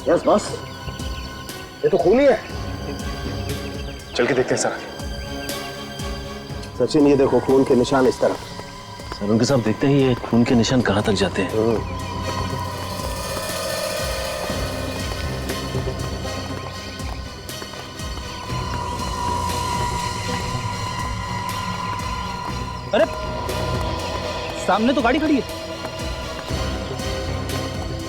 Yes boss, ये तो खून ही है। चल के देखते हैं सर। सचिन ये देखो खून के निशान इस तरफ। सर उनके साथ देखते ही ये खून के निशान कहाँ तक जाते हैं। अरे सामने तो गाड़ी खड़ी है।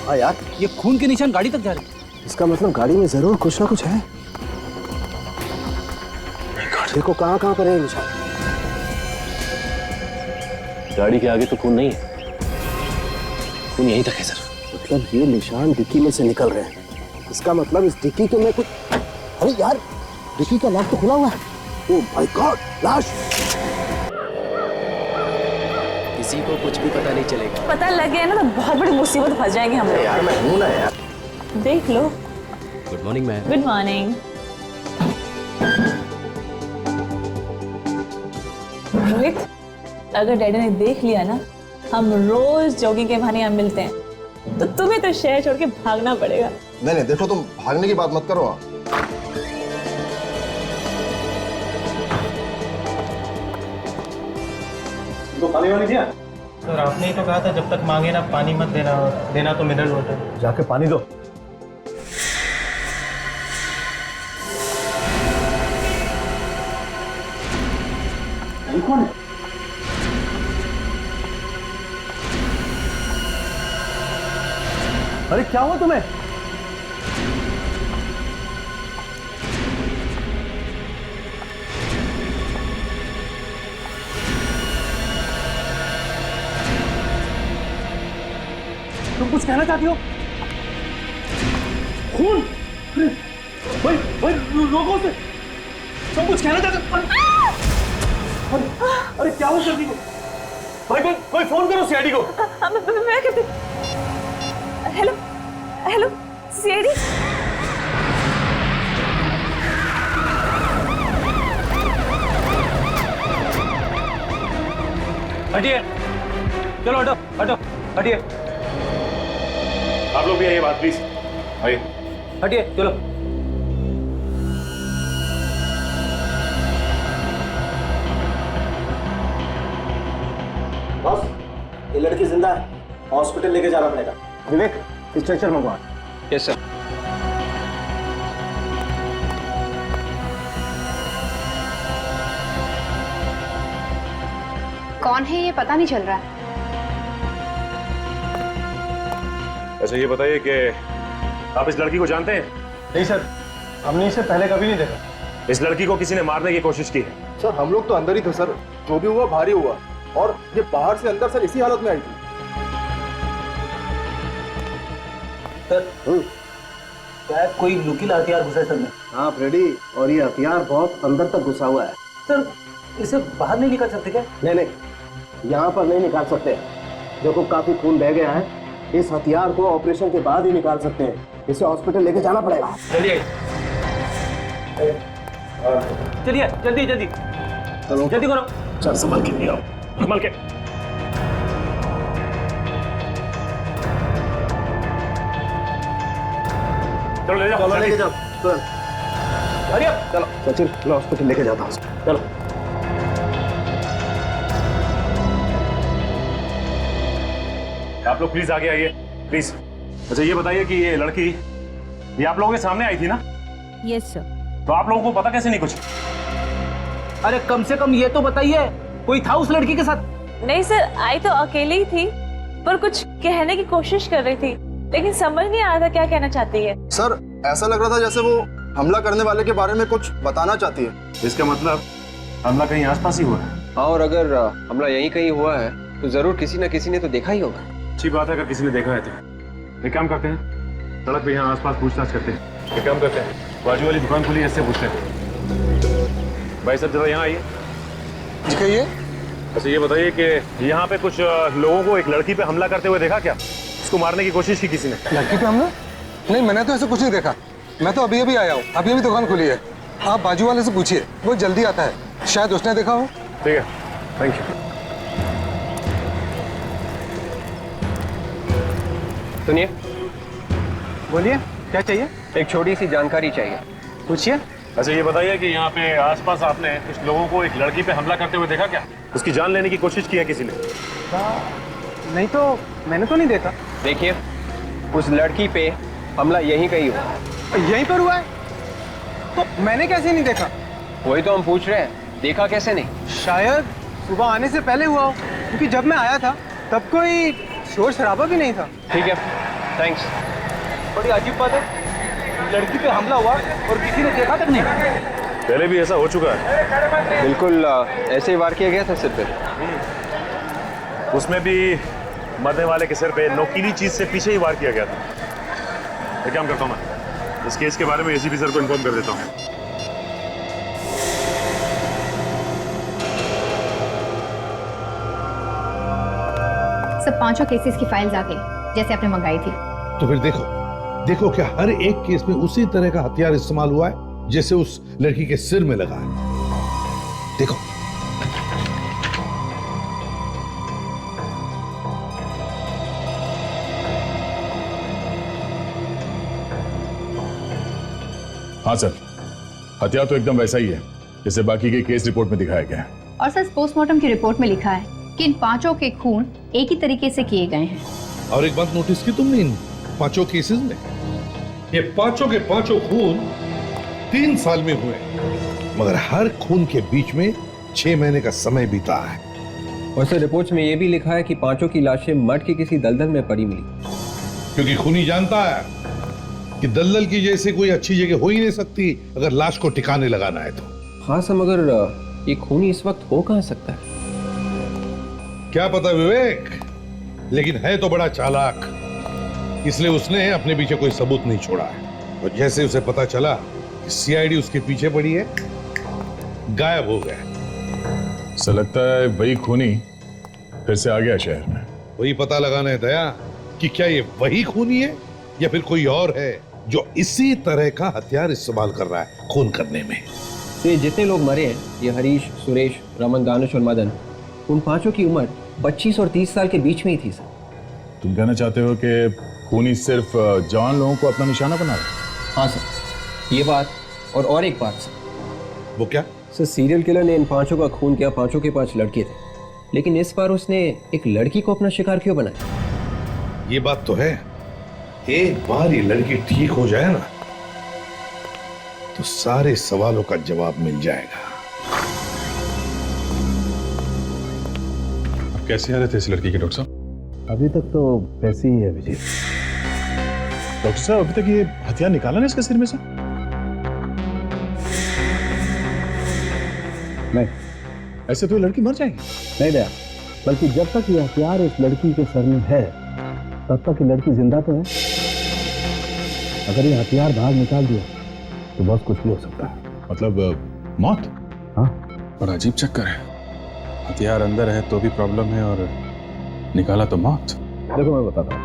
हाँ यार, ये खून के निशान गाड़ी तक जा रहे हैं। इसका मतलब गाड़ी में जरूर कुछ ना कुछ है। देखो कहाँ पर है निशान। गाड़ी के आगे तो खून नहीं है, खून यहीं तक है सर। मतलब ये निशान डिक्की में से निकल रहे हैं। इसका मतलब इस डिक्की के में कुछ, अरे यार डिक्की का लॉक तो खुला हुआ है। ओह माय गॉड, लाश। किसी को कुछ भी पता नहीं चलेगा। पता लग गया ना तो बहुत बड़ी मुसीबत फंस जाएंगे हम लोग। यार मैं हूं ना यार। देख लो। Good morning ma'am. Good morning. Rohit, अगर डैडी ने देख लिया ना हम रोज जॉगिंग के बहाने यहाँ मिलते हैं, तो तुम्हें तो शहर छोड़ के भागना पड़ेगा। नहीं देखो, तुम भागने की बात मत करो। तो पानी वाली दिया सर, आपने ही तो कहा था जब तक मांगे ना पानी मत देना, देना तो मिनरल वाटर। जाके पानी दो। ये कौन है? अरे क्या हुआ तुम्हें? तुम कुछ कहना चाहती हो? खून? भाई भाई रोको उसे। तुम कुछ कहना चाहते हो? अरे क्या हुआ जल्दी को? भाई कोई फोन करो सीआईडी को। मैं कहती। Hello hello CID. हटिए, चलो हटो हटो हटिए। आप लोग भी आइए बात प्लीज। आइए। हटिए चलो। बॉस, ये लड़की जिंदा है, हॉस्पिटल लेके जाना पड़ेगा। विवेक, स्ट्रेचर मंगवा। Yes sir. कौन है ये पता नहीं चल रहा है। अच्छा ये बताइए कि आप इस लड़की को जानते हैं? नहीं सर, हमने इसे पहले कभी नहीं देखा। इस लड़की को किसी ने मारने की कोशिश की है। सर हम लोग तो अंदर ही थे सर, जो भी हुआ भारी हुआ, और ये बाहर से अंदर सर इसी हालत में आई थी। सर शायद कोई नुकीला हथियार घुसा है सर में। हाँ फ्रेडी, और ये हथियार बहुत अंदर तक घुसा हुआ है। सर इसे बाहर नहीं निकाल सकते क्या? नहीं, यहाँ पर नहीं निकाल सकते। देखो काफी खून बह गया है, इस हथियार को ऑपरेशन के बाद ही निकाल सकते हैं। इसे हॉस्पिटल लेके जाना पड़ेगा। चलिए चलिए, जल्दी जल्दी चलो जल्दी करो। चल संभल के, आओ संभल के। चलो ले जाओ, लेके जाओ। अरे चलो सचिन, मैं हॉस्पिटल लेके जाता हूँ। चलो। आप लोग प्लीज आगे आइए प्लीज। अच्छा ये बताइए कि ये लड़की ये आप लोगों के सामने आई थी ना? Yes sir. तो आप लोगों को पता कैसे नहीं कुछ? अरे कम से कम ये तो बताइए कोई था उस लड़की के साथ? नहीं सर, आई तो अकेली ही थी, पर कुछ कहने की कोशिश कर रही थी, लेकिन समझ नहीं आ रहा था क्या कहना चाहती है। सर ऐसा लग रहा था जैसे वो हमला करने वाले के बारे में कुछ बताना चाहती है। इसका मतलब हमला कहीं आसपास ही हुआ है। हाँ, और अगर हमला यहीं कहीं हुआ है तो जरूर किसी न किसी ने तो देखा ही होगा। अच्छी बात है अगर किसी ने देखा है तो। एक काम करते हैं, सड़क पे यहाँ आसपास पूछताछ करते हैं। एक काम करते हैं, बाजू वाली दुकान खुली है, इससे पूछते हैं। भाई साहब जरा यहाँ आइए। कहिए। अच्छा ये बताइए कि यहाँ पे कुछ लोगों को एक लड़की पे हमला करते हुए देखा क्या? उसको मारने की कोशिश की किसी ने? लड़की पे हमला? नहीं, मैंने तो ऐसा कुछ नहीं देखा। मैं तो अभी अभी आया हूँ, अभी अभी दुकान खुली है। आप बाजू वाले से पूछिए, वो जल्दी आता है, शायद उसने देखा हो। ठीक है, थैंक यू। सुनिए। बोलिए। क्या चाहिए? एक छोटी सी जानकारी चाहिए। पूछिए। अच्छा ये बताइए कि यहाँ पे आसपास आपने कुछ लोगों को एक लड़की पे हमला करते हुए देखा क्या? उसकी जान लेने की कोशिश की है किसी ने? नहीं तो मैंने तो नहीं देखा। देखिए, उस लड़की पे हमला यहीं कहीं हुआ। यहीं पर हुआ है? तो मैंने कैसे नहीं देखा? वही तो हम पूछ रहे हैं, देखा कैसे नहीं? शायद सुबह आने से पहले हुआ हो, क्योंकि जब मैं आया था तब कोई शोर शराबा भी नहीं था। ठीक है, थैंक्स। बड़ी अजीब बात है, लड़की पे हमला हुआ और किसी ने देखा तक नहीं। पहले भी ऐसा हो चुका है। बिल्कुल ऐसे ही वार किया गया था सिर पे। उसमें भी मरने वाले के सिर पे नोकीली चीज से पीछे ही वार किया गया था। एक काम करता हूँ, मैं इस केस के बारे में एसीपी सर को इन्फॉर्म कर देता हूँ। सब 5 केसेस की फाइल्स आ गई जैसे आपने मंगाई थी। तो फिर देखो देखो क्या हर एक केस में उसी तरह का हथियार इस्तेमाल हुआ है जैसे उस लड़की के सिर में लगा है। देखो हाँ सर, हथियार तो एकदम वैसा ही है जैसे बाकी के केस रिपोर्ट में दिखाया गया है। और सर पोस्टमार्टम की रिपोर्ट में लिखा है कि इन 5 के खून एक ही तरीके से किए गए हैं। और एक बात नोटिस की तुमने इन 5 केसेस में, ये 5 के 5 खून 3 साल में हुए, मगर हर खून के बीच में 6 महीने का समय बीता है। और सर रिपोर्ट्स में ये भी लिखा है कि 5 की लाशें मठ की किसी दलदल में पड़ी मिली। क्योंकि खूनी जानता है कि दलदल की जैसे कोई अच्छी जगह हो ही नहीं सकती अगर लाश को ठिकाने लगाना है तो। हाँ सर, मगर ये खूनी इस वक्त हो कहाँ सकता है? क्या पता विवेक, लेकिन है तो बड़ा चालाक, इसलिए उसने अपने पीछे कोई सबूत नहीं छोड़ा है। और जैसे उसे पता चला कि सीआईडी उसके पीछे पड़ी है, गायब हो गया। ऐसा लगता है वही खूनी फिर से आ गया शहर में। वही पता लगाना है दया कि क्या ये वही खूनी है या फिर कोई और है जो इसी तरह का हथियार इस्तेमाल कर रहा है खून करने में। ये जितने लोग मरे हैं, ये हरीश, सुरेश, रमन, दानिश और मदन, उन 5 की उम्र 25 और 30 साल के बीच में ही थी सर। तुम कहना चाहते हो कि खूनी सिर्फ जवान लोगों को अपना निशाना बना रहा है? हाँ सर, ये बात और एक बात सर। वो क्या? सर सीरियल किलर ने इन 5 का खून किया, 5 के 5 लड़के थे, लेकिन इस बार उसने एक लड़की को अपना शिकार क्यों बनाया? ये बात तो है, एक बार ये लड़की ठीक हो जाए ना तो सारे सवालों का जवाब मिल जाएगा। अब कैसे आ रहे थे इस लड़की के डॉक्टर साहब? अभी तक तो वैसे ही है विजय। डॉक्टर साहब अभी तक ये हथियार निकाला ना इसके सिर में से? नहीं, ऐसे तो ये लड़की मर जाएगी। नहीं दया, बल्कि जब तक ये हथियार इस लड़की के सर में है तब तक ये लड़की जिंदा तो है। अगर ये हथियार बाहर निकाल दिया तो बहुत कुछ भी हो सकता है। मतलब मौत? हाँ, बड़ा अजीब चक्कर है। हथियार अंदर है तो भी प्रॉब्लम है और निकाला तो मौत। देखो मैं बताता हूँ,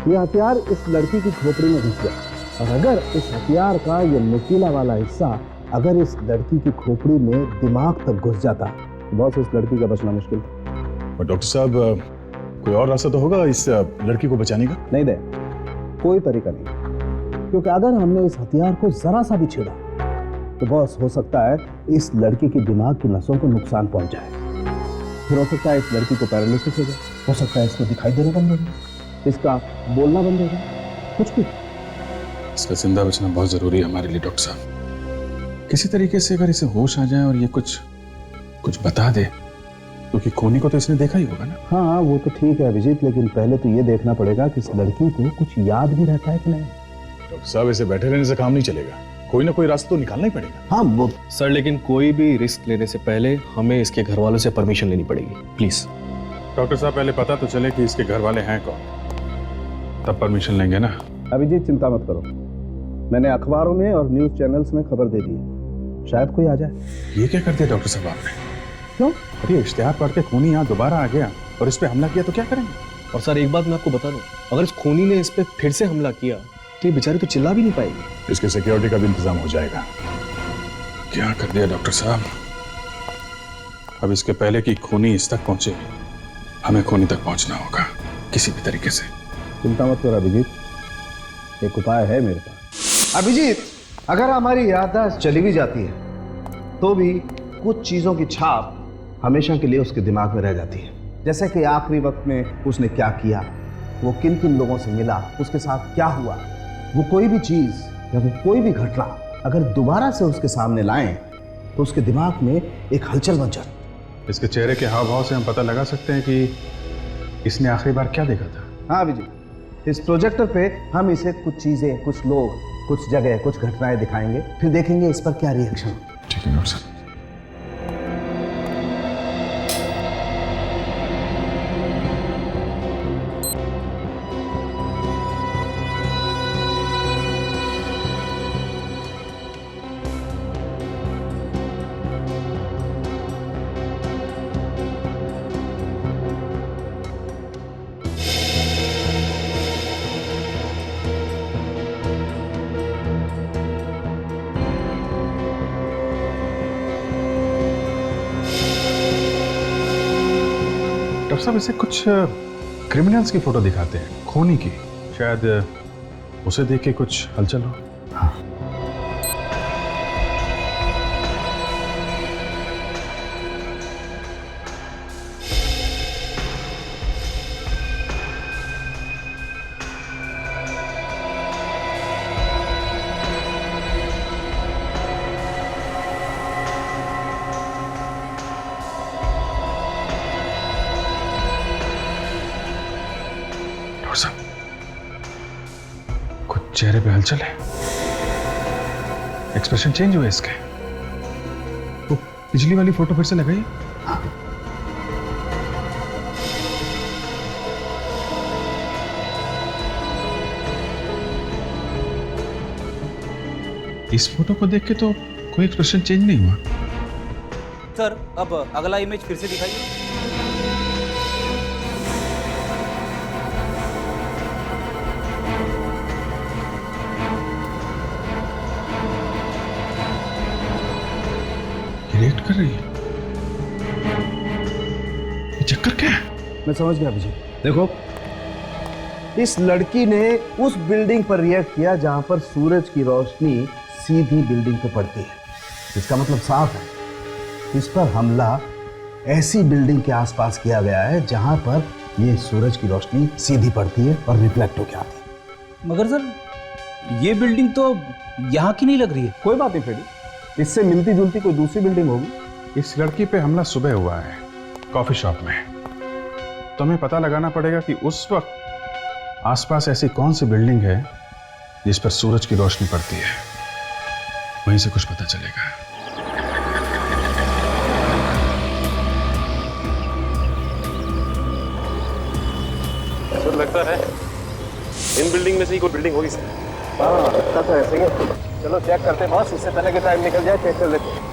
ये हथियार इस लड़की की खोपड़ी में घुस गया और अगर इस हथियार का ये नुकीला वाला हिस्सा अगर इस लड़की की खोपड़ी में दिमाग तक घुस जाता तो बहुत इस लड़की का बचना मुश्किल था। और डॉक्टर साहब कोई और रास्ता तो होगा इस लड़की को बचाने का? नहीं दे, कोई तरीका नहीं, क्योंकि अगर हमने इस हथियार को जरा सा भी छेड़ा तो बॉस हो सकता है इस लड़की के दिमाग की नसों को नुकसान पहुंच जाए। फिर हो सकता है इस लड़की को पैरालिसिस हो जाए, हो सकता है इसको दिखाई देना बंद हो जाए, इसका बोलना बंद हो जाए, कुछ भी। इसका जिंदा बचना बहुत जरूरी है हमारे लिए डॉक्टर साहब। किसी तरीके से अगर इसे होश आ जाए और ये कुछ बता दे, क्योंकि खूनी को तो इसने देखा ही होगा ना। हाँ वो तो ठीक है अभिजीत, लेकिन पहले तो ये देखना पड़ेगा कि इस लड़की को कुछ याद भी रहता है कि नहीं। डॉक्टर साहब ऐसे बैठे रहने से काम नहीं चलेगा, कोई ना कोई रास्ता तो निकालना ही पड़ेगा। हाँ वो सर, लेकिन कोई भी रिस्क लेने से पहले हमें इसके घर वालों से परमिशन लेनी पड़ेगी, प्लीज। डॉक्टर साहब पहले पता तो चले कि इसके घर वाले हैं कौन, तब परमिशन लेंगे ना। अभिजीत चिंता मत करो, मैंने अखबारों में और न्यूज चैनल्स में खबर दे दी है, शायद कोई आ जाए। ये क्या कर दिया डॉक्टर साहब आपने? क्यों? अरे इश्तेहार पढ़ के खूनी यहाँ दोबारा आ गया और इस पे हमला किया तो क्या करेंगे? और सर एक बात मैं आपको बता दूं, अगर इस खूनी ने इस पे फिर से हमला किया तो ये बेचारी तो चिल्ला भी नहीं पाएगी। इसके सिक्योरिटी का भी इंतजाम हो जाएगा। क्या कर दिया डॉक्टर साहब? अब इसके पहले कि खूनी इस तक पहुंचे, हमें खूनी तक पहुंचना होगा किसी भी तरीके से। चिंता मत करो अभिजीत, एक उपाय है मेरे पास। अभिजीत, अगर हमारी याददाश्त चली भी जाती है तो भी कुछ चीजों की छाप हमेशा के लिए उसके दिमाग में रह जाती है। जैसे कि आखिरी वक्त में उसने क्या किया, वो किन किन लोगों से मिला, उसके साथ क्या हुआ। वो कोई भी चीज या वो कोई भी घटना अगर दोबारा से उसके सामने लाएं तो उसके दिमाग में एक हलचल मच जाती। इसके चेहरे के हाव भाव से हम पता लगा सकते हैं कि इसने आखिरी बार क्या देखा था। हाँ अभिजीत, इस प्रोजेक्टर पे हम इसे कुछ चीजें, कुछ लोग, कुछ जगह, कुछ घटनाएं दिखाएंगे, फिर देखेंगे इस पर क्या रिएक्शन। ठीक है डॉक्टर साहब। डॉक्टर साहब इसे कुछ क्रिमिनल्स की फोटो दिखाते हैं, खूनी की। शायद उसे देख के कुछ हलचल हो। कुछ चेहरे पे हलचल है, एक्सप्रेशन चेंज हुए इसके। वो पिछली वाली फोटो फिर से लगाइए। इस फोटो को देख के तो कोई एक्सप्रेशन चेंज नहीं हुआ। सर अब अगला इमेज फिर से दिखाइए। रिएक्ट कर रही है, ये चक्कर क्या है? मैं समझ गया अभिजीत। देखो, इस लड़की ने उस बिल्डिंग पर रिएक्ट किया जहां पर सूरज की रोशनी सीधी बिल्डिंग पे पड़ती है। इसका मतलब साफ है, इस पर हमला ऐसी बिल्डिंग के आसपास किया गया है जहां पर ये सूरज की रोशनी सीधी पड़ती है और रिफ्लेक्ट होकर आती है। मगर सर ये बिल्डिंग तो यहाँ की नहीं लग रही है। कोई बात नहीं फ्रेडी, इससे मिलती जुलती कोई दूसरी बिल्डिंग होगी। इस लड़की पे हमला सुबह हुआ है कॉफी शॉप में, तो हमें पता लगाना पड़ेगा कि उस वक्त आसपास ऐसी कौन सी बिल्डिंग है जिस पर सूरज की रोशनी पड़ती है। वहीं से कुछ पता चलेगा। सर लगता है इन बिल्डिंग में से ही कोई बिल्डिंग होगी सर। हाँ लगता तो ऐसे ही। चलो चेक करते हैं बॉस, इससे पहले कि टाइम निकल जाए, चेक कर लेते हैं।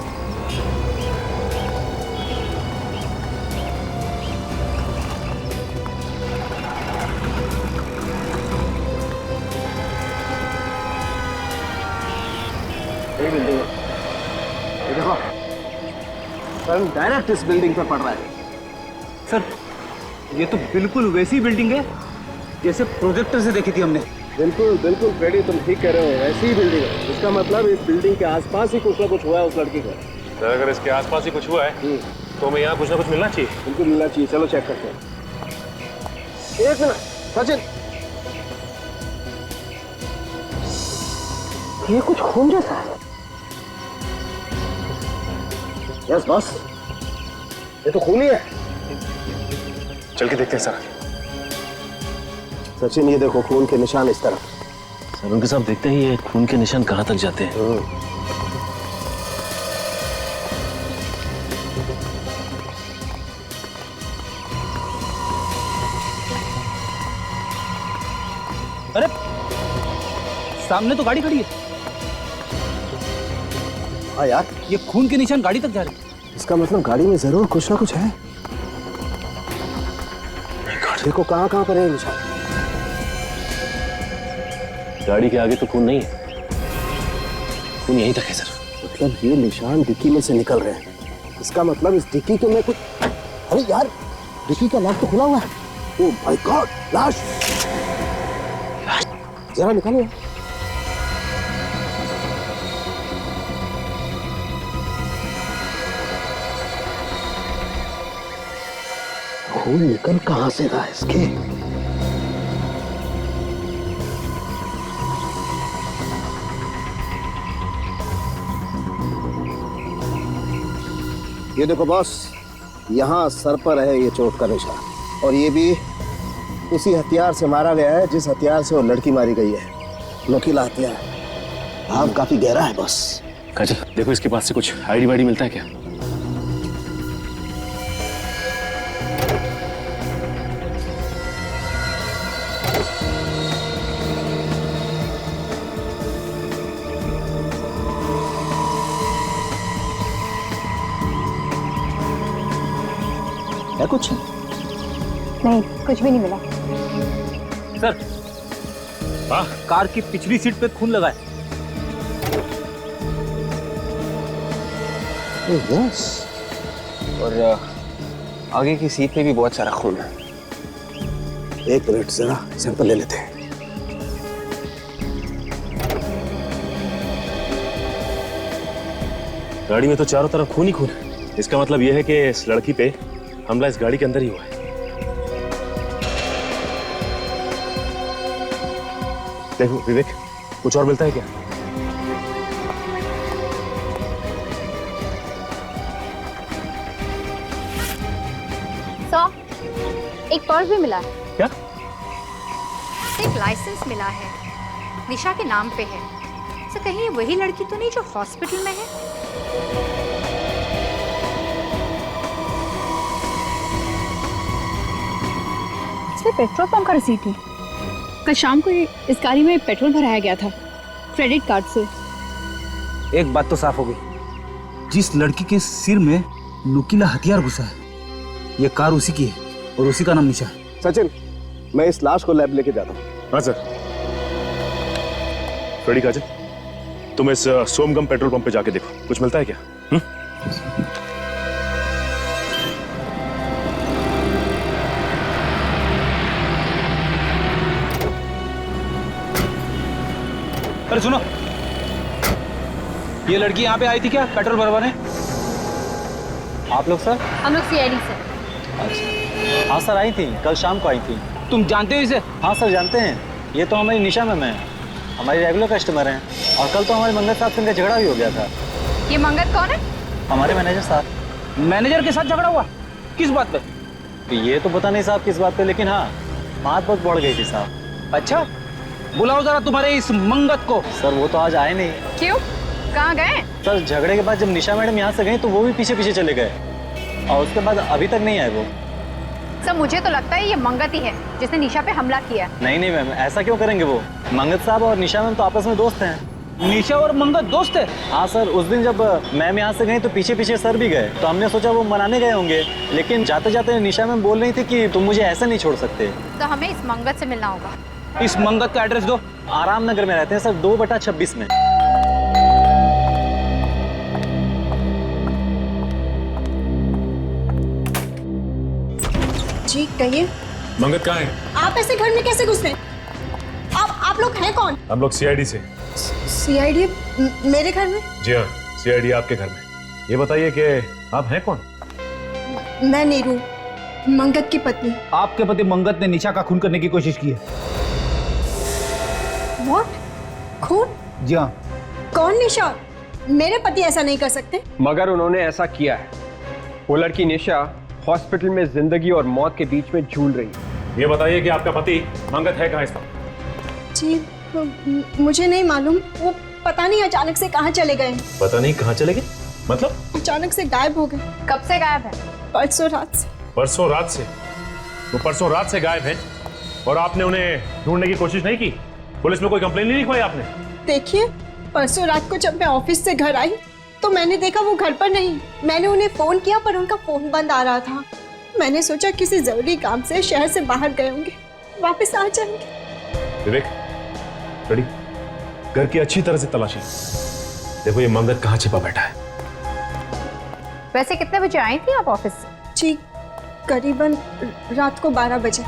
ये बिल्डिंग है, ये देखो सन डायरेक्ट इस बिल्डिंग पर पड़ रहा है। सर ये तो बिल्कुल वैसी बिल्डिंग है जैसे प्रोजेक्टर से देखी थी हमने। बिल्कुल बिल्कुल फ्रेडी, तुम ठीक कह रहे हो, ऐसी ही बिल्डिंग है। इसका मतलब इस बिल्डिंग के आसपास ही कुछ ना कुछ हुआ है उस लड़की का। सर अगर इसके आसपास ही कुछ हुआ है तो हमें यहाँ कुछ ना कुछ मिलना चाहिए। बिल्कुल मिलना चाहिए। चलो चेक करते हैं। एक मिनट सचिन, ये कुछ खून जैसा है। यस बॉस, ये तो खून ही है। चल के देखते हैं सर। सचिन ये देखो खून के निशान इस तरफ। सर उनके साथ देखते ही ये खून के निशान कहाँ तक जाते हैं। अरे सामने तो गाड़ी खड़ी है। हाँ यार, ये खून के निशान गाड़ी तक जा रहे हैं। इसका मतलब गाड़ी में जरूर कुछ ना कुछ है। देखो कहाँ कहाँ पर है निशान। गाड़ी के आगे तो खून नहीं है, खून यहीं तक है सर। मतलब ये निशान डिक्की में से निकल रहे हैं। इसका मतलब इस डिक्की के में कुछ, अरे यार डिक्की का लॉक तो खुला हुआ है। ओह माय गॉड, लाश। जरा निकालो। खून निकल कहां से रहा है इसके? ये देखो बॉस, यहाँ सर पर है ये चोट का निशान, और ये भी उसी हथियार से मारा गया है जिस हथियार से वो लड़की मारी गई है। नुकीला हथियार, घाव काफी गहरा है बॉस। काजल देखो इसके पास से कुछ आईडी वाईडी मिलता है क्या? है कुछ? नहीं, कुछ भी नहीं मिला। सर, कार की पिछली सीट पे खून लगा है। बॉस, और आगे की सीट पे भी बहुत सारा खून है। एक मिनट, जरा सैंपल ले लेते हैं। गाड़ी में तो चारों तरफ खून ही खून है। इसका मतलब यह है कि इस लड़की पे हमला इस गाड़ी के अंदर ही हुआ है। देखो विवेक, कुछ और मिलता है क्या? एक पर्स भी मिला है। क्या? एक लाइसेंस मिला है, निशा के नाम पे है। तो कहीं वही लड़की तो नहीं जो हॉस्पिटल में है? इसमें पेट्रोल पंप का रसीद है। कल शाम को इस गाड़ी में पेट्रोल भराया गया था क्रेडिट कार्ड से। एक बात तो साफ हो गई, जिस लड़की के सिर में नुकीला हथियार घुसा है, ये कार उसी की है और उसी का नाम निशा है। सचिन, मैं इस लाश को लैब लेके जाता हूँ। हाँ सर। फ्रेडी, काजल, तुम इस सोमगम पेट्रोल पंप पे जाके देखो, कुछ मिलता है क्या? अरे सुनो, ये लड़की यहाँ पे आई थी क्या पेट्रोल भरवाने? आप लोग सर? हम लोग सीआईडी से। हाँ सर, आई थी, कल शाम को आई थी। तुम जानते हो इसे? हाँ सर, जानते हैं। ये तो हमारी निशा मैम है, हमारी रेगुलर कस्टमर हैं। और कल तो हमारे मंगत साहब से इनका झगड़ा भी हो गया था। ये मंगत कौन है? हमारे मैनेजर साहब। मैनेजर के साथ झगड़ा हुआ? किस बात पे? ये तो पता नहीं साहब किस बात पे, लेकिन हाँ बात बहुत बढ़ गई थी साहब। अच्छा, बुलाओ जरा तुम्हारे इस मंगत को। सर वो तो आज आए नहीं। क्यों, कहाँ गए? सर झगड़े के बाद जब निशा मैडम यहाँ से गई तो वो भी पीछे पीछे चले गए, और उसके बाद अभी तक नहीं आए वो। सर मुझे तो लगता है ये मंगत ही है जिसने निशा पे हमला किया। नहीं नहीं मैम, ऐसा क्यों करेंगे वो? मंगत साहब और निशा मैम तो आपस में दोस्त हैं। निशा और मंगत दोस्त है? हाँ सर, उस दिन जब मैम यहाँ से गई तो पीछे पीछे सर भी गए, तो हमने सोचा वो मनाने गए होंगे, लेकिन जाते जाते निशा मैम बोल रही थी कि तुम मुझे ऐसे नहीं छोड़ सकते। तो हमें इस मंगत से मिलना होगा। इस मंगत का एड्रेस दो। आराम नगर में रहते हैं सर, 2/26 में। जी कहिए। मंगत कहाँ है? आप ऐसे घर में कैसे घुसे? आप लोग हैं कौन? हम लोग सीआईडी से। सीआईडी मेरे घर में? जी हाँ, सीआईडी आपके घर में। ये बताइए कि आप हैं कौन? मैं नीरू, मंगत की पत्नी। आपके पति मंगत ने निशा का खून करने की कोशिश की है। What? खून? जी हाँ। कौन निशा? मेरे पति ऐसा नहीं कर सकते। मगर उन्होंने ऐसा किया है। वो लड़की निशा हॉस्पिटल में जिंदगी और मौत के बीच में झूल रही है। ये बताइए कि आपका पति मंगत है कहाँ इस वक्त? जी मुझे नहीं मालूम, वो पता नहीं अचानक से कहाँ चले गए। पता नहीं कहाँ चले गए? मतलब? अचानक से गायब हो गए। कब से गायब है? परसों रात से। परसों रात से? वो परसों रात से गायब है और आपने उन्हें ढूंढने की कोशिश नहीं की? पुलिस में कोई कंप्लेन नहीं लिखवाई आपने? देखिए, परसों रात को जब मैं ऑफिस से घर आई तो मैंने देखा वो घर पर नहीं। मैंने उन्हें फोन किया पर उनका फोन बंद आ रहा था। मैंने सोचा किसी जरूरी काम से शहर से बाहर गए होंगे, वापस आ जाएंगे। विवेक, रेडी? घर की अच्छी तरह से तलाशी। देखो ये मंगत कहाँ छिपा बैठा है। वैसे कितने बजे आई थी आप ऑफिस से? जी करीबन रात को 12 बजे।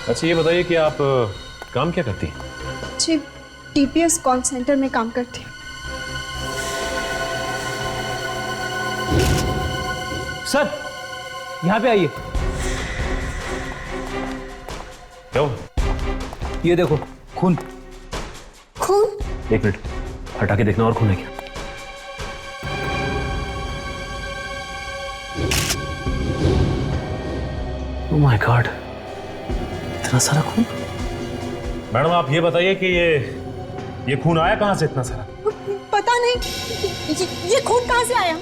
अच्छा ये बताइए कि आप काम क्या करती हैं? जी TPS कॉल सेंटर में काम करती हूँ। सर यहाँ पे आइए। क्या हुआ? ये देखो खून। खून? एक मिनट हटा के देखना और खून है क्या? ओह माय गॉड, इतना सारा खून। मैडम आप ये बताइए कि ये खून आया कहां से इतना सारा? पता नहीं ये खून कहाँ से आया।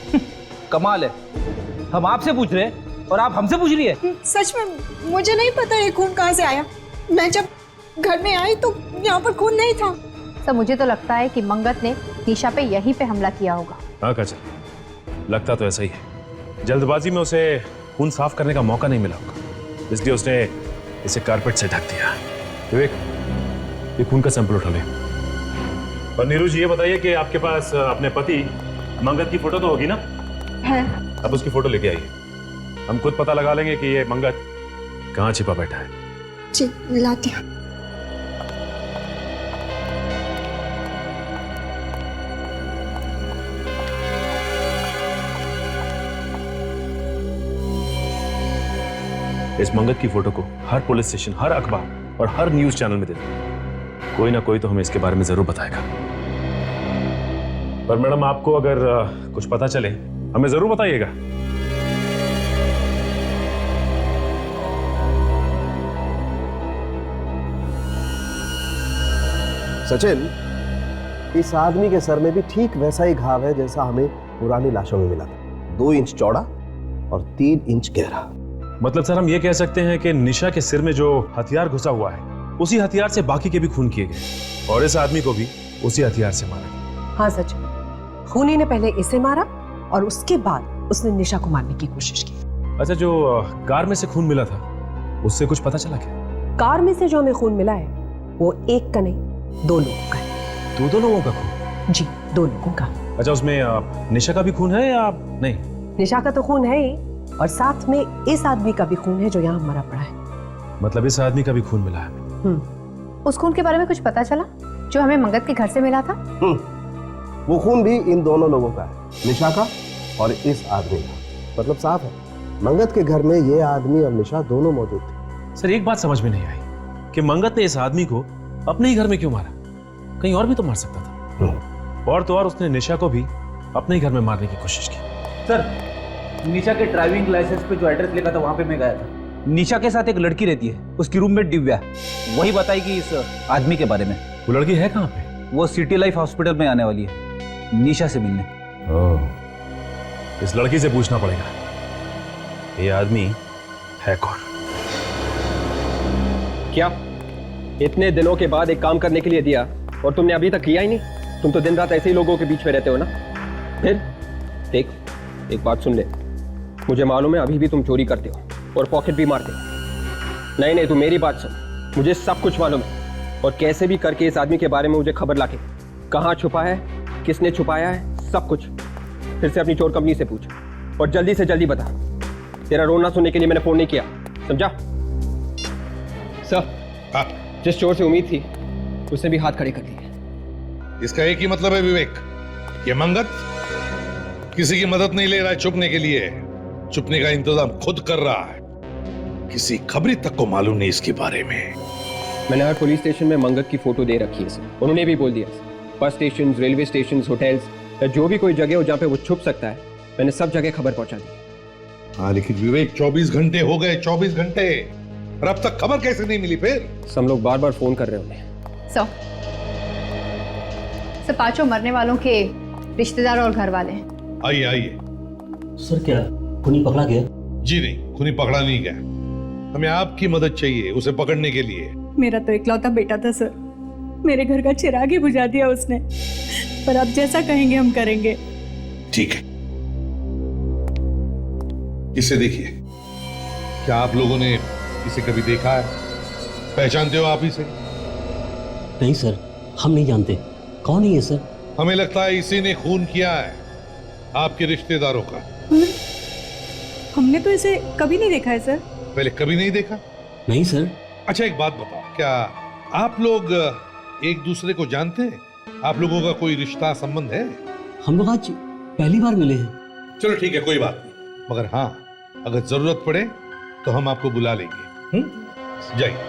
कमाल है, हम आपसे पूछ रहे हैं और आप हमसे पूछ रही है। सच में मुझे नहीं पता ये खून कहाँ से आया। मैं जब घर में आई तो यहाँ पर खून नहीं था। सर मुझे तो लगता है कि मंगत ने निशा पे यहीं पे हमला किया होगा। हाँ काजल, लगता तो ऐसा ही है। जल्दबाजी में उसे खून साफ करने का मौका नहीं मिला होगा, इसलिए उसने इसे कारपेट से ढक दिया। विवेक, ये खून का सैंपल उठा ले। और नीरू जी ये बताइए कि आपके पास अपने पति मंगत की फोटो तो होगी ना? है। अब उसकी फोटो लेके आइए, हम खुद पता लगा लेंगे कि ये मंगत कहाँ छिपा बैठा है। जी लाती हूँ। इस मंगत की फोटो को हर पुलिस स्टेशन, हर अखबार और हर न्यूज चैनल में दे दो। कोई ना कोई तो हमें इसके बारे में जरूर बताएगा। पर मैडम आपको अगर कुछ पता चले हमें जरूर बताइएगा। सचिन, इस आदमी के सर में भी ठीक वैसा ही घाव है जैसा हमें पुरानी लाशों में मिला था। 2 इंच चौड़ा और 3 इंच गहरा। मतलब सर हम ये कह सकते हैं कि निशा के सिर में जो हथियार घुसा हुआ है उसी हथियार से बाकी के भी खून किए गए और इस आदमी को भी उसी हथियार से मारा गया। हाँ सच, खूनी ने पहले इसे मारा और उसके बाद उसने निशा को मारने की कोशिश की। अच्छा, जो कार में से खून मिला था उससे कुछ पता चला क्या? कार में से जो हमें खून मिला है वो एक का नहीं 2 लोगों का है। 2 लोगों का खून? जी 2 लोगों का। अच्छा, उसमें निशा का भी खून है या नहीं? निशा का तो खून है ही और साथ में इस आदमी का भी खून है जो यहाँ मरा पड़ा है। मतलब इस आदमी का भी खून मिला है। उस खून के बारे में कुछ पता चला जो हमें मंगत के घर से मिला था? वो खून भी इन दोनों लोगों का है, निशा का और इस आदमी का। मतलब साफ है, मंगत के घर में ये आदमी और निशा दोनों मौजूद थे। सर एक बात समझ में नहीं आई कि मंगत ने इस आदमी को अपने ही घर में क्यों मारा? कहीं और भी तो मार सकता था। और तो और उसने निशा को भी अपने ही घर में मारने की कोशिश की। सर निशा के ड्राइविंग लाइसेंस पे जो एड्रेस लिखा था वहां पे मैं गया था। निशा के साथ एक लड़की रहती है, उसकी रूममेट दिव्या, वही बताएगी इस आदमी के बारे में। वो लड़की है कहाँ पे? वो सिटी लाइफ हॉस्पिटल में आने वाली है निशा से मिलने। इस लड़की से पूछना पड़ेगा ये आदमी है कौन। क्या इतने दिनों के बाद एक काम करने के लिए दिया और तुमने अभी तक किया ही नहीं? तुम तो दिन रात ऐसे ही लोगों के बीच में रहते हो ना। फिर देख, एक बात सुन ले, मुझे मालूम है अभी भी तुम चोरी करते हो और पॉकेट भी मारते हो। नहीं तू मेरी बात सुन, मुझे सब कुछ मालूम है और कैसे भी करके इस आदमी के बारे में मुझे खबर लाके, कहाँ छुपा है, किसने छुपाया है, सब कुछ फिर से अपनी चोर कंपनी से पूछ और जल्दी से जल्दी बता। तेरा रोना सुनने के लिए मैंने फोन नहीं किया, समझा? सर, जिस चोर से उम्मीद थी उसने भी हाथ खड़े कर दिए। इसका एक ही मतलब है विवेक, ये मंगत किसी की मदद नहीं ले रहा है छुपने के लिए, छुपने का इंतजाम खुद कर रहा है। किसी खबरी तक को मालूम नहीं इसके बारे में। मैंने हर पुलिस स्टेशन में मंगत की फोटो दे रखी है सर। उन्होंने भी बोल दिया, bus station, railway station, hotels या जो भी कोई जगह हो जहाँ पे वो छुप सकता है, मैंने सब जगह खबर पहुंचा दी। हाँ लेकिन विवेक 24 घंटे हो गए, 24 घंटे, और अब तक खबर कैसे नहीं मिली? फिर सब लोग बार बार फोन कर रहे होंगे। सर 5 मरने वालों के रिश्तेदार और घर वाले हैं। आइए आइए। सर क्या खूनी पकड़ा गया? जी नहीं, खूनी पकड़ा नहीं गया। हमें आपकी मदद चाहिए उसे पकड़ने के लिए। मेरा तो इकलौता बेटा था सर, मेरे घर का चिराग ही बुझा दिया उसने। पर अब जैसा कहेंगे हम करेंगे। ठीक है, इसे देखिए। क्या आप लोगों ने इसे कभी देखा है? पहचानते हो आप इसे? नहीं सर, हम नहीं जानते। कौन है ये सर? हमें लगता है इसी ने खून किया है आपके रिश्तेदारों का। हमने तो इसे कभी नहीं देखा है सर। पहले कभी नहीं देखा? नहीं सर, अच्छा एक बात बताओ, क्या आप लोग एक दूसरे को जानते हैं? आप लोगों का कोई रिश्ता संबंध है? हम लोग आज पहली बार मिले हैं। चलो ठीक है, कोई बात नहीं, मगर हाँ अगर जरूरत पड़े तो हम आपको बुला लेंगे। जाइए।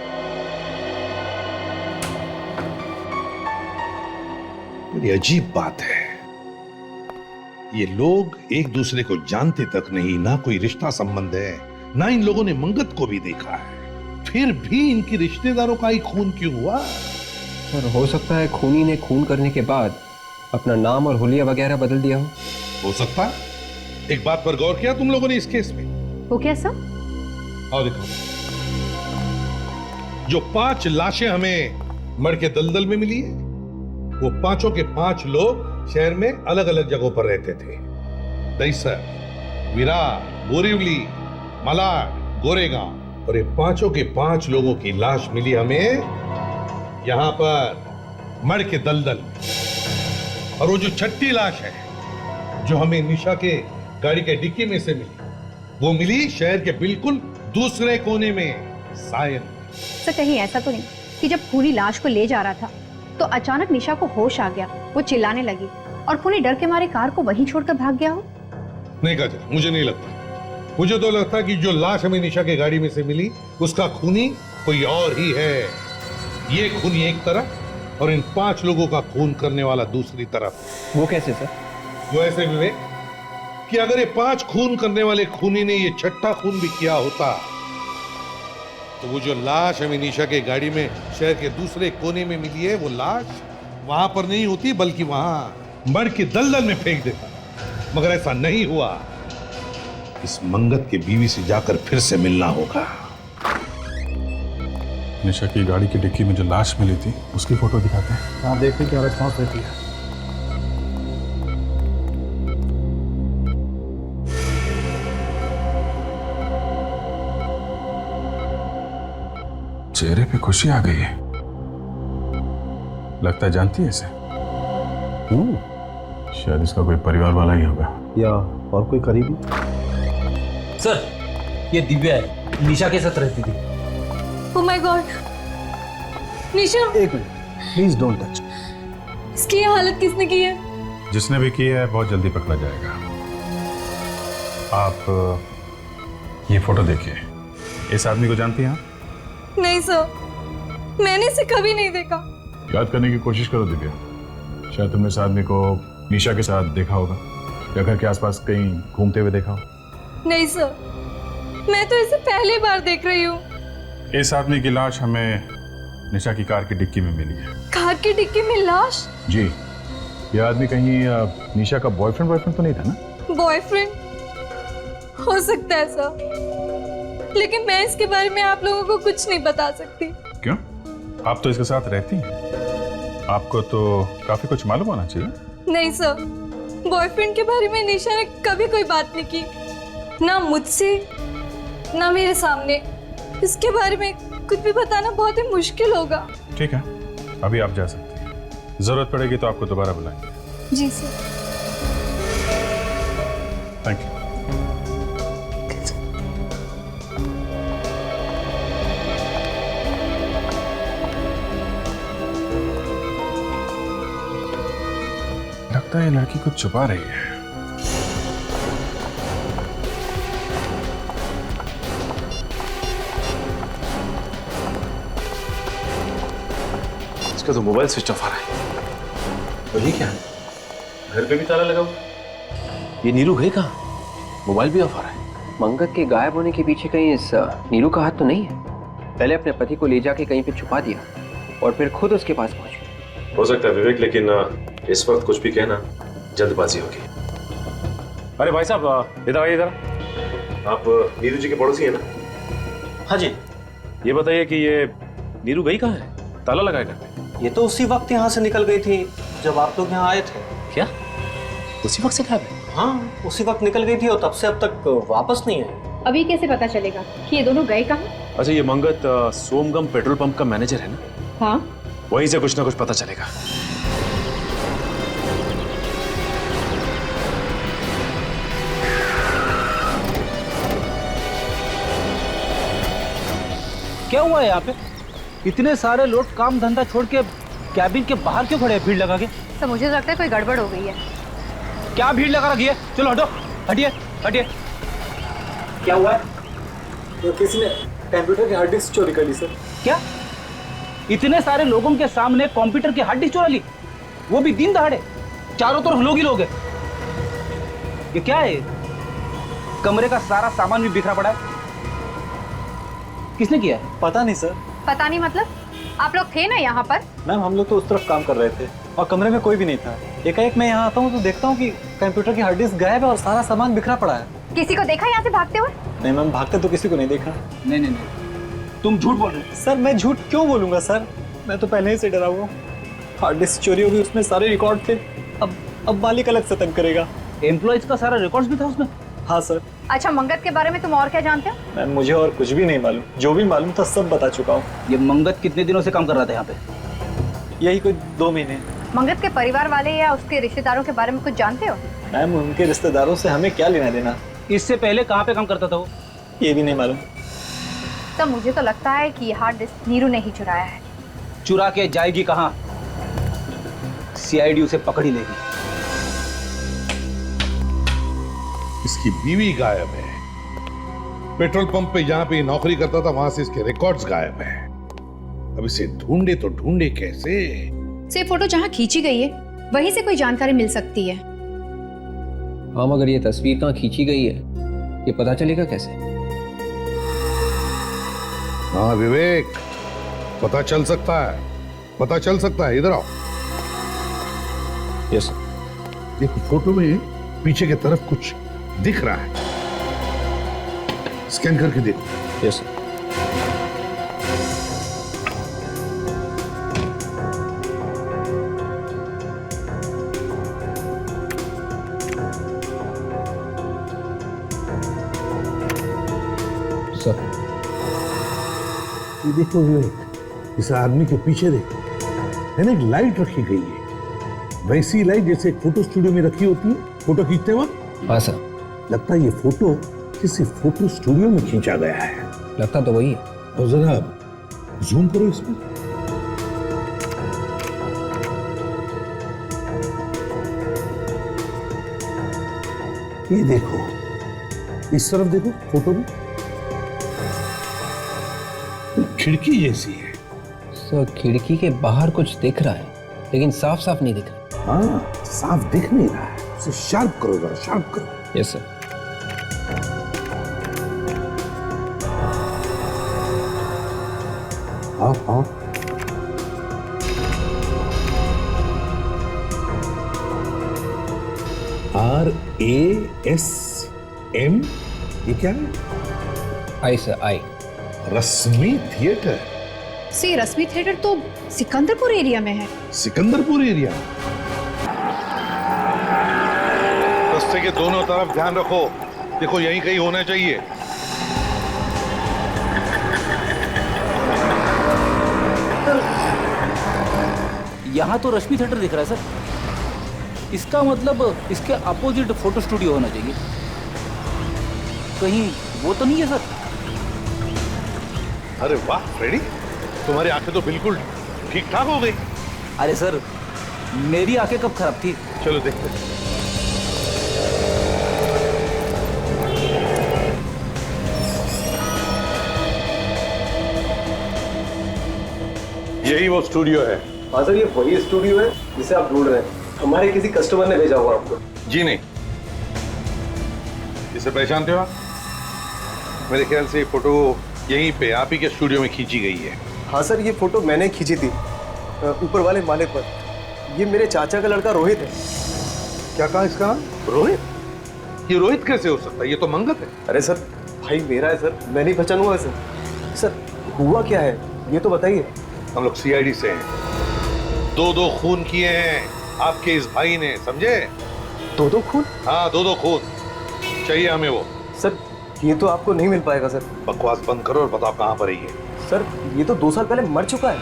बड़ी अजीब बात है, ये लोग एक दूसरे को जानते तक नहीं, ना कोई रिश्ता संबंध है, ना इन लोगों ने मंगत को भी देखा है, फिर भी इनके रिश्तेदारों का ही खून क्यों हुआ? और हो सकता है खूनी ने खून करने के बाद अपना नाम और हुलिया वगैरह बदल दिया हो सकता है। एक बात पर गौर किया तुम लोगों ने इस केस में? वो क्या सब? और देखो, जो 5 लाशें हमें मर के दलदल में मिली है, वो पांचों के 5 लोग शहर में अलग अलग जगहों पर रहते थे। दहीसर, विरार, बोरीवली, मलाड, गोरेगांव, और ये पांचों के 5 लोगों की लाश मिली हमें यहां पर मर के दलदल में। और वो जो 6ठी लाश है जो हमें निशा के गाड़ी के डिक्की में से मिली, वो मिली शहर के बिल्कुल दूसरे कोने में, सायन। सर कहीं ऐसा तो नहीं कि जब खूनी लाश को ले जा रहा था तो अचानक निशा को होश आ गया, वो चिल्लाने लगी और खूनी डर के मारे कार को वहीं छोड़कर भाग गया हो? नहीं काजल, मुझे नहीं लगता। मुझे तो लगता है कि जो लाश हमें निशा के गाड़ी में से मिली उसका खूनी कोई और ही है। ये खूनी एक तरफ और इन 5 लोगों का खून करने वाला दूसरी तरफ। वो कैसे सर? वो ऐसे विवेक कि अगर ये 5 खून करने वाले खूनी ने ये 6ठा खून भी किया होता तो वो जो लाश हमें निशा के गाड़ी में शहर के दूसरे कोने में मिली है, वो लाश वहां पर नहीं होती बल्कि वहां मर के दलदल में फेंक देता। मगर ऐसा नहीं हुआ। इस मंगत के बीवी से जाकर फिर से मिलना होगा। निशा की गाड़ी की डिक्की में जो लाश मिली थी उसकी फोटो दिखाते हैं। हाँ, देखते क्या रिस्पॉन्स रहती है। चेहरे पे खुशी आ गई है, लगता है जानती है इसे। शायद इसका कोई परिवार वाला ही होगा या और कोई करीबी। सर, ये दिव्या है, निशा के साथ रहती थी। ओह माय गॉड, निशा। एक मिनट प्लीज, डोंट टच। इसकी ये हालत किसने की है? जिसने भी किया है बहुत जल्दी पकड़ा जाएगा। आप ये फोटो देखिए, इस आदमी को जानती हैं आप? नहीं सर, मैंने इसे कभी नहीं देखा। याद करने की कोशिश करो दिव्या, शायद तुमने इस आदमी को निशा के साथ देखा होगा या घर के आसपास कहीं घूमते हुए देखा हो। नहीं सर, मैं तो इसे पहली बार देख रही हूँ। इस आदमी की लाश हमें निशा की कार की डिक्की में मिली है। कार की डिक्की में लाश? जी, यह आदमी कहीं निशा का बॉयफ्रेंड तो नहीं था ना? बॉयफ्रेंड हो सकता है सर, लेकिन मैं इसके बारे में आप लोगों को कुछ नहीं बता सकती। क्यों? आप तो इसके साथ रहती हैं, आपको तो काफी कुछ मालूम होना चाहिए। नहीं सर, बॉयफ्रेंड के बारे में निशा ने कभी कोई बात नहीं की, ना मुझसे ना मेरे सामने। इसके बारे में कुछ भी बताना बहुत ही मुश्किल होगा। ठीक है, अभी आप जा सकते हैं, जरूरत पड़ेगी तो आपको दोबारा बुलाएंगे। जी सर। Thank you. लगता है ये लड़की कुछ छुपा रही है। इसका तो मोबाइल स्विच ऑफ आ रहा है। और ये क्या है? घर पे भी ताला लगा हुआ। ये नीरू गई कहाँ? मोबाइल भी ऑफ आ रहा है। मंगत के गायब होने के पीछे कहीं इस नीरू का हाथ तो नहीं है? पहले अपने पति को ले जाके कहीं पे छुपा दिया और फिर खुद उसके पास पहुंची। हो सकता है विवेक, लेकिन इस वक्त कुछ भी कहना जल्दबाजी होगी। अरे भाई साहब, इधर आइए। इधर आप नीरू जी के पड़ोसी हैं ना? हाँ जी। ये बताइए कि ये नीरू गई कहाँ है? ताला लगाया घर पे? ये तो उसी वक्त यहाँ से निकल गई थी जब आप लोग यहाँ आए थे। क्या? उसी वक्त से गायब है? हाँ, उसी वक्त निकल गई थी और तब से अब तक वापस नहीं आई। अभी कैसे पता चलेगा कि ये दोनों गए कहाँ? अच्छा, ये मंगत सोमगम पेट्रोल पंप का मैनेजर है ना? हाँ, वहीं से कुछ ना कुछ पता चलेगा। क्या हुआ है यहाँ पे? इतने सारे लोग काम धंधा छोड़ के कैबिन के बाहर क्यों खड़े हैं भीड़ लगा के? तो मुझे तो लगता है कोई गड़बड़ हो गई है। क्या भीड़ लगा रखी है? चलो हटो, हटिए हटिए। क्या हुआ है? तो किसी ने कंप्यूटर की हार्ड डिस्क चोरी कर ली सर। क्या? इतने सारे लोगों के सामने कंप्यूटर की हार्ड डिस्क चुरा ली, वो भी दिन दहाड़े? चारों तरफ लोग ही लोग हैं। ये क्या है? कमरे का सारा सामान भी बिखरा पड़ा है। किसने किया है? पता नहीं सर। पता नहीं मतलब? आप लोग थे ना यहाँ पर? मैम हम लोग तो उस तरफ काम कर रहे थे और कमरे में कोई भी नहीं था। एकाएक मैं यहाँ आता हूँ तो देखता हूँ कि कंप्यूटर की हार्ड डिस्क गायब है और सारा सामान बिखरा पड़ा है। किसी को देखा यहाँ से भागते हुए? नहीं मैम, भागते तो किसी को नहीं देखा। नहीं नहीं नहीं, तुम झूठ बोल रहे हो। सर मैं झूठ क्यों बोलूंगा सर, मैं तो पहले ही से डरा हुआ हूँ। हार्ड डिस्क चोरी होगी, उसमें सारे रिकॉर्ड थे। अब मालिक अलग से तंग करेगा। एम्प्लॉइज का सारा रिकॉर्ड्स भी था उसमें? हाँ सर। अच्छा, मंगत के बारे में तुम और क्या जानते हो? मैम मुझे और कुछ भी नहीं मालूम, जो भी मालूम था सब बता चुका हूँ। ये मंगत कितने दिनों से काम कर रहा था यहाँ पे? यही कोई 2 महीने। मंगत के परिवार वाले या उसके रिश्तेदारों के बारे में कुछ जानते हो? मैम उनके रिश्तेदारों से हमें क्या लेना देना। इससे पहले कहाँ पे काम करता था वो? ये भी नहीं मालूम। तो मुझे तो लगता है कि ये हार्ड डिस्क नीरू ने ही चुराया है। चुरा के जाएगी कहाँ? सीआईडी उसे पकड़ ही लेगी। इसकी बीवी गायब है। पेट्रोल पंप पे जहां पे ये नौकरी करता था वहां से इसके रिकॉर्ड्स गायब हैं। अब इसे ढूंढे तो ढूंढे कैसे? से फोटो जहाँ खींची गई है वहीं से कोई जानकारी मिल सकती है। हाँ, मगर ये तस्वीर कहाँ खींची गई है ये पता चलेगा कैसे? हाँ विवेक, पता चल सकता है, पता चल सकता है। इधर आओ। Yes sir. देखो फोटो में पीछे की तरफ कुछ दिख रहा है, स्कैन करके देखो। Yes sir. सर ये देखो विवेक, इस आदमी के पीछे देखो, है ना, एक लाइट रखी गई है, वैसी लाइट जैसे एक फोटो स्टूडियो में रखी होती है फोटो खींचते वक्त। हाँ सर। लगता है ये फोटो किसी फोटो स्टूडियो में खींचा गया है। लगता तो वही है। और जरा जूम करो इसमें। ये देखो, इस तरफ देखो फोटो में खिड़की जैसी है। सर खिड़की के बाहर कुछ दिख रहा है लेकिन साफ साफ नहीं दिख रहा। हाँ, साफ दिख नहीं रहा है, उसे शार्प करो जरा, शार्प करो। Yes sir. हाँ हाँ, RASM, ये क्या है? आई सर, आई। रश्मि थिएटर। सी रश्मि थिएटर तो सिकंदरपुर एरिया में है। सिकंदरपुर एरिया। रास्ते के दोनों तरफ ध्यान रखो, देखो यहीं कहीं होना चाहिए। यहाँ तो रश्मि थिएटर दिख रहा है सर। इसका मतलब इसके अपोजिट फोटो स्टूडियो होना चाहिए। कहीं वो तो नहीं है सर? अरे वाह फ्रेडी, तुम्हारी आंखें तो बिल्कुल ठीक ठाक हो गई। अरे सर, मेरी आंखें कब खराब थी? चलो देखते हैं। यही वो स्टूडियो है। हाँ सर, ये वही स्टूडियो है जिसे आप ढूंढ रहे हैं। हमारे किसी कस्टमर ने भेजा हुआ आपको। जी नहीं। इसे पहचानते हो आप? मेरे ख्याल से ये फोटो यहीं पे आप ही के स्टूडियो में खींची गई है। हाँ सर, ये फोटो मैंने खींची थी ऊपर वाले माले पर। ये मेरे चाचा का लड़का रोहित है। क्या कहा इसका नाम? रोहित? ये रोहित कैसे हो सकता है? ये तो मंगत है। अरे सर, भाई मेरा है सर, मैं नहीं पहचानूंगा सर। सर हुआ क्या है ये तो बताइए। हम लोग सीआईडी से हैं। 2 खून किए हैं आपके इस भाई ने, समझे? 2 खून? हाँ, 2 खून चाहिए हमें वो। सर ये तो आपको नहीं मिल पाएगा सर। बकवास बंद करो और बताओ कहाँ पर है ये। सर ये तो 2 साल पहले मर चुका है।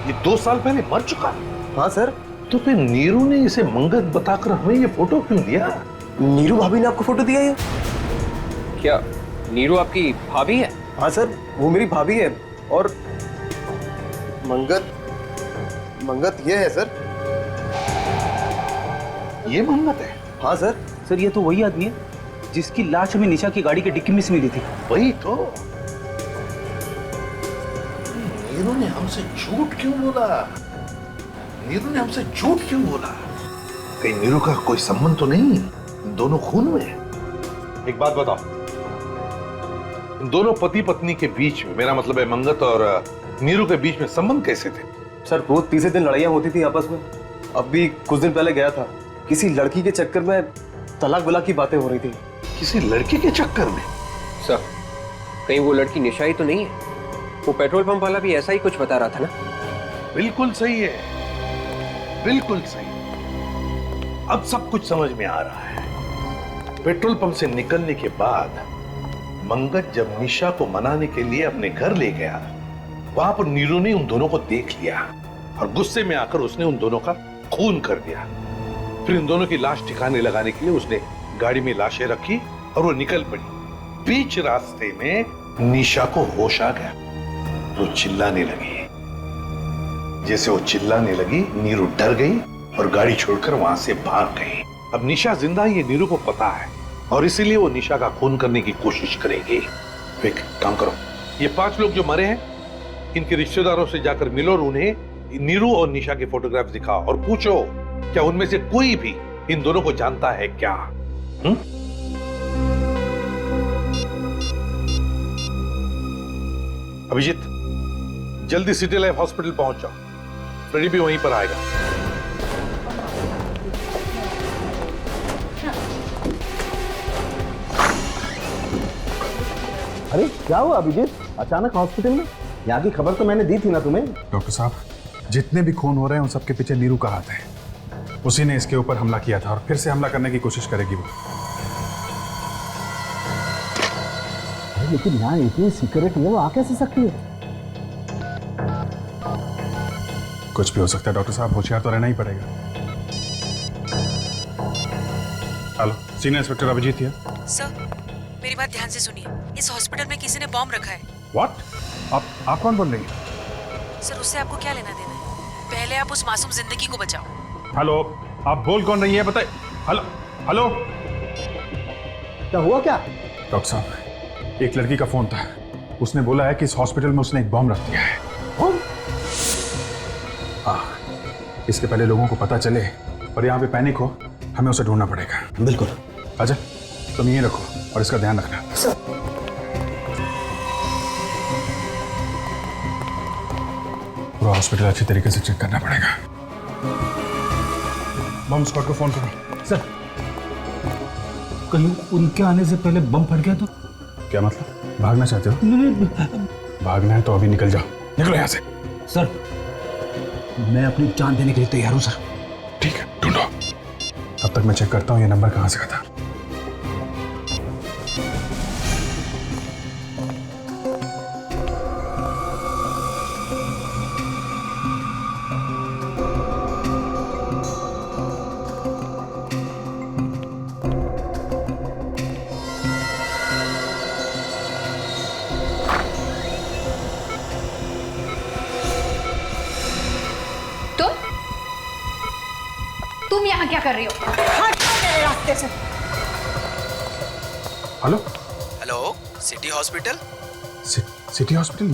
ये 2 साल पहले मर चुका है? हाँ सर। तो फिर नीरू ने इसे मंगत बताकर हमें ये फोटो क्यों दिया? नीरू भाभी ने आपको फोटो दिया है? क्या नीरू आपकी भाभी है? हाँ सर, वो मेरी भाभी है। और मंगत ये है सर। ये मंगत है? हाँ सर। सर ये तो वही आदमी है जिसकी लाश हमें निशा की गाड़ी के डिक्की में से मिली थी। वही तो। नीरू ने हमसे झूठ क्यों बोला? नीरू ने हमसे झूठ क्यों बोला? कहीं नीरू का कोई संबंध तो नहीं? इन दोनों खून में? एक बात बताओ, इन दोनों पति पत्नी के बीच में, मेरा मतलब है मंगत और नीरू के बीच में संबंध कैसे थे? सर रोज तीसरे दिन लड़ाइयाँ होती थी आपस में। अब भी कुछ दिन पहले गया था, किसी लड़की के चक्कर में तलाक वलाक की बातें हो रही थी। किसी लड़की के चक्कर में? सर कहीं वो लड़की निशा ही तो नहीं है? वो पेट्रोल पंप वाला भी ऐसा ही कुछ बता रहा था ना? बिल्कुल सही है, बिल्कुल सही। अब सब कुछ समझ में आ रहा है। पेट्रोल पंप से निकलने के बाद मंगत जब निशा को मनाने के लिए अपने घर ले गया, वहां पर नीरू ने उन दोनों को देख लिया और गुस्से में आकर उसने उन दोनों का खून कर दिया। फिर इन दोनों की लाश ठिकाने लगाने के लिए उसने गाड़ी में लाशें रखी और वो निकल पड़ी। बीच रास्ते में निशा को होश आ गया, वो चिल्लाने लगी। जैसे वो चिल्लाने लगी, नीरू डर गई और गाड़ी छोड़कर वहां से भाग गई। अब निशा जिंदा है ये नीरू को पता है और इसीलिए वो निशा का खून करने की कोशिश करेगी। एक काम करो, ये 5 लोग जो मरे हैं, इनके रिश्तेदारों से जाकर मिलो और उन्हें नीरू और निशा के फोटोग्राफ दिखाओ और पूछो क्या उनमें से कोई भी इन दोनों को जानता है क्या? अभिजीत, जल्दी सिटी लाइफ हॉस्पिटल पहुंच जाओ, फ्रेडी भी वहीं पर आएगा। अरे क्या हुआ अभिजीत, अचानक हॉस्पिटल में? यहाँ की खबर तो मैंने दी थी ना तुम्हें। डॉक्टर साहब, जितने भी खून हो रहे हैं उन सबके पीछे नीरू का हाथ है। उसी ने इसके ऊपर हमला किया था और फिर से हमला करने की कोशिश करेगी वो। अरे लेकिन यहाँ इतनी सिक्योरिटी है, वो आ कैसे सकती है? कुछ भी हो सकता है डॉक्टर साहब, होशियार तो रहना ही पड़ेगा। हेलो, सीनियर इंस्पेक्टर अभिजीत है। सर मेरी बात ध्यान से सुनिए, इस हॉस्पिटल में किसी ने बॉम्ब रखा है। व्हाट? आप कौन बोल रही हैं? सर उससे आपको क्या लेना देना है? पहले आप उस मासूम जिंदगी को बचाओ। हेलो, आप बोल कौन रही है बताइए। हेलो हेलो, क्या हुआ क्या? डॉक्टर साहब, एक लड़की का फोन था, उसने बोला है कि इस हॉस्पिटल में उसने एक बॉम्ब रख दिया है। इसके पहले लोगों को पता चले और यहाँ पे पैनिक हो, हमें उसे ढूंढना पड़ेगा। बिल्कुल। अजय, तुम ये रखो और इसका ध्यान रखना। पूरा हॉस्पिटल अच्छी तरीके से चेक करना पड़ेगा। बम स्क्वाड को फोन करो। सर कहीं उनके आने से पहले बम फट गया तो? क्या मतलब, भागना चाहते हो? भागना है तो अभी निकल जाओ, निकलो यहाँ से। सर मैं अपनी जान देने के लिए तैयार हूँ सर। ठीक है, ढूंढो, तब तक मैं चेक करता हूँ ये नंबर कहाँ से आता। तुम यहाँ क्या कर रही हो? हट मेरे रास्ते से। Hello hello, city hospital? City hospital?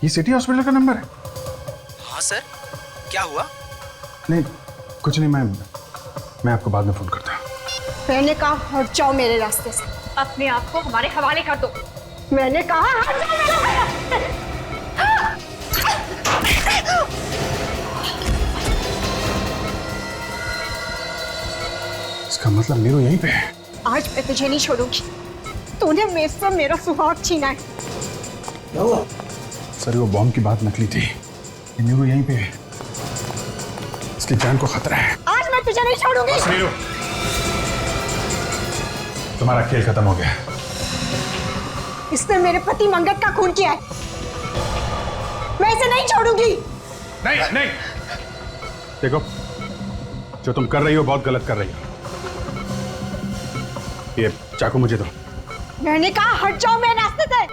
ये सिटी हॉस्पिटल का नंबर है? हाँ सर, क्या हुआ? नहीं कुछ नहीं, मैं आपको बाद में फोन करता हूँ। मैंने कहा हट जाओ मेरे रास्ते से। अपने आप को हमारे हवाले कर दो। मैंने कहा हट जाओ मेरे रास्ते से। इसका मतलब नीरू यहीं पे है। आज मैं तुझे नहीं छोड़ूंगी। तूने मेरे से मेरा सुहाग छीना है। क्या हुआ? सर वो बॉम्ब की बात नकली थी, नीरू यहीं पे है, इसकी जान को खतरा है। आज मैं तुझे नहीं छोड़ूंगी। नीरू, तुम्हारा खेल खत्म हो गया। इसने मेरे पति मंगत का खून किया है, मैं इसे नहीं छोड़ूंगी। नहीं नहीं, देखो जो तुम कर रही हो बहुत गलत कर रही हो। ये चाकू मुझे दो। मैंने कहा हट जाओ मेरे रास्ते से।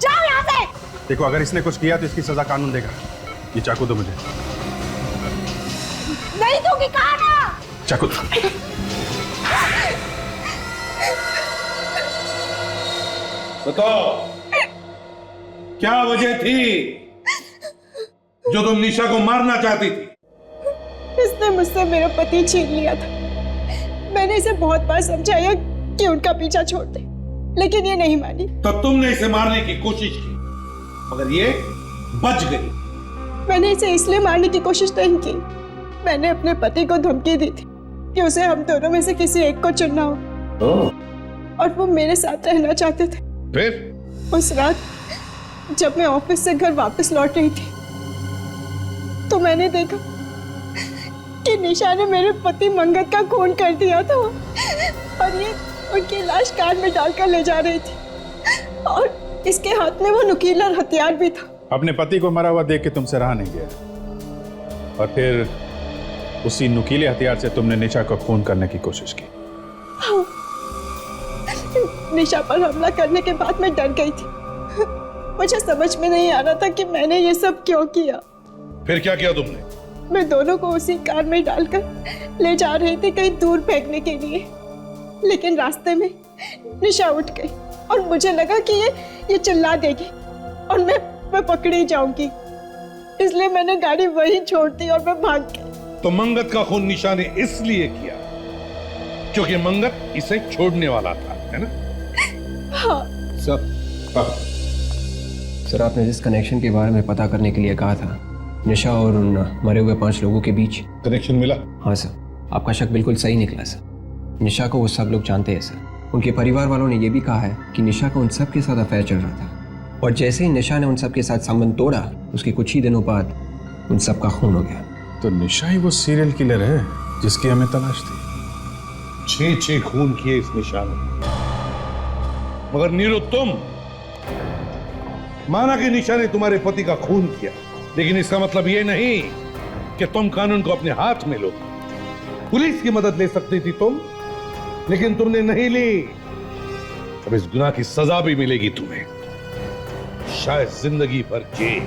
जाओ यहाँ देखो, अगर इसने कुछ किया तो इसकी सजा कानून देगा। ये चाकू दो मुझे। नहीं दूंगी, कहा ना। चाकू। बताओ, क्या वजह थी जो तुम निशा को मारना चाहती थी? इसने मुझसे मेरा पति छीन लिया था। मैंने इसे बहुत बार समझाया कि उनका पीछा छोड़ दे, लेकिन ये नहीं मानी। तो तुमने इसे मारने की कोशिश की, मगर ये बच गई। मैंने इसे इसलिए मारने की कोशिश नहीं की। मैंने अपने पति को धमकी दी थी कि उसे हम दोनों में से किसी एक को चुनना हो, और वो मेरे साथ रहना चाहते थे। फिर उस रात जब मैं ऑफिस से घर वापस लौट रही थी तो मैंने देखा कि निशा ने मेरे पति मंगत का खून कर दिया था, और ये उनकी लाश कार में डालकर ले जा रही थी, और इसके हाथ में वो नुकीला हथियार भी था। अपने पति को मरा हुआ देख के तुमसे रहा नहीं गया, और फिर उसी नुकीले हथियार से तुमने निशा को खून करने की कोशिश की। हाँ। निशा पर हमला करने के बाद मैं डर गई थी। मुझे समझ में नहीं आ रहा था कि मैंने ये सब क्यों किया। फिर क्या किया तुमने? मैं दोनों को उसी कार में डालकर ले जा रही थी कहीं दूर फेंकने के लिए, लेकिन रास्ते में निशा उठ गई और मुझे लगा कि ये चिल्ला देगी और मैं पकड़ी जाऊंगी, इसलिए मैंने गाड़ी वहीं छोड़ दी और मैं भाग गई। तो मंगत का खून निशा ने इसलिए किया क्योंकि मंगत इसे छोड़ने वाला था, है ना? हाँ। सर, आपने जिस कनेक्शन के बारे में पता करने के लिए कहा था, निशा और उन मरे हुए 5 लोगों के बीच कनेक्शन मिला? हाँ सर, आपका शक बिल्कुल सही निकला सर। निशा को वो सब लोग जानते हैं सर। उनके परिवार वालों ने यह भी कहा है कि निशा का उन सब के साथ अफेयर चल रहा था, और जैसे ही निशा ने उन सब के साथ संबंध तोड़ा, उसके कुछ ही दिनों बाद उन सब का खून हो गया। तो निशा ही वो सीरियल किलर है जिसकी हमें तलाश थी। 6 खून किए इस निशा ने। मगर नीरू, तुम माना कि निशा ने तुम्हारे पति का खून किया, लेकिन इसका मतलब यह नहीं कि तुम कानून को अपने हाथ में लो। पुलिस की मदद ले सकती थी तुम, लेकिन तुमने नहीं ली। अब इस गुनाह की सजा भी मिलेगी तुम्हें, शायद जिंदगी भर जेल।